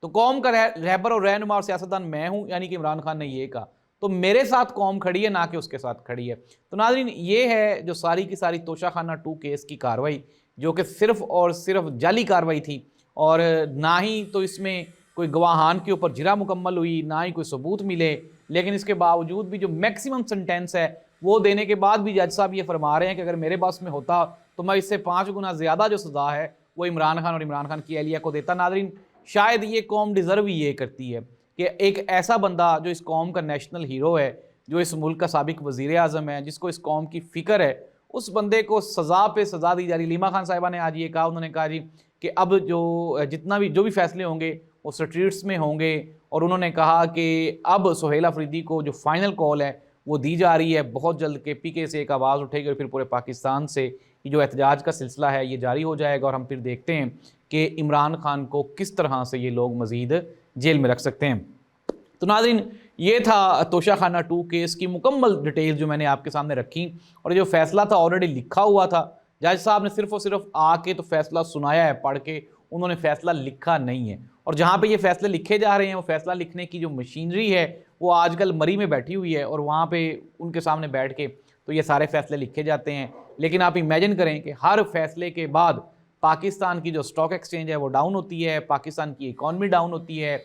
तो कौम का रहबर और रहनुमा और सियासतदान मैं हूं, यानी कि इमरान खान ने ये कहा। तो मेरे साथ कौम खड़ी है, ना कि उसके साथ खड़ी है। तो नाज़रीन, ये है जो सारी की सारी तोशाखाना 2 केस की कार्रवाई, जो कि सिर्फ और सिर्फ जाली कार्रवाई थी, और ना ही तो इसमें कोई गवाहान के ऊपर जिरा मुकम्मल हुई, ना ही कोई सबूत मिले। लेकिन इसके बावजूद भी जो मैक्सिमम सेंटेंस है वो देने के बाद भी जज साहब ये फरमा रहे हैं कि अगर मेरे पास में होता तो मैं इससे 5 गुना ज़्यादा जो सज़ा है वो इमरान खान और इमरान खान की एहलिया को देता। नाज़रीन, शायद ये कौम डिज़र्व ही ये करती है कि एक ऐसा बंदा जो इस कौम का नेशनल हीरो है, जो इस मुल्क का साबिक वज़ीर आज़म है, जिसको इस कौम की फ़िक्र है, उस बंदे को सज़ा पे सज़ा दी जा रही। लीमा खान साहिबा ने आज ये कहा, उन्होंने कहा जी कि अब जो भी फैसले होंगे वो स्ट्रीट्स में होंगे, और उन्होंने कहा कि अब सुहेल अफरीदी को जो फाइनल कॉल है वो दी जा रही है। बहुत जल्द KPK से एक आवाज़ उठेगी और फिर पूरे पाकिस्तान से ये जो एहतजाज का सिलसिला है ये जारी हो जाएगा, और हम फिर देखते हैं कि इमरान खान को किस तरह से ये लोग मज़ीद जेल में रख सकते हैं। तो नाज़रीन, ये था तोशाखाना 2 केस की मुकम्मल डिटेल जो मैंने आपके सामने रखी, और जो फैसला था ऑलरेडी लिखा हुआ था। जज साहब ने सिर्फ और सिर्फ आके तो फैसला सुनाया है, पढ़ के उन्होंने फैसला लिखा नहीं है। और जहाँ पे ये फैसले लिखे जा रहे हैं, वो फैसला लिखने की जो मशीनरी है वो आजकल मरी में बैठी हुई है, और वहाँ पे उनके सामने बैठ के तो ये सारे फैसले लिखे जाते हैं। लेकिन आप इमेजिन करें कि हर फैसले के बाद पाकिस्तान की जो स्टॉक एक्सचेंज है वो डाउन होती है, पाकिस्तान की इकॉनमी डाउन होती है,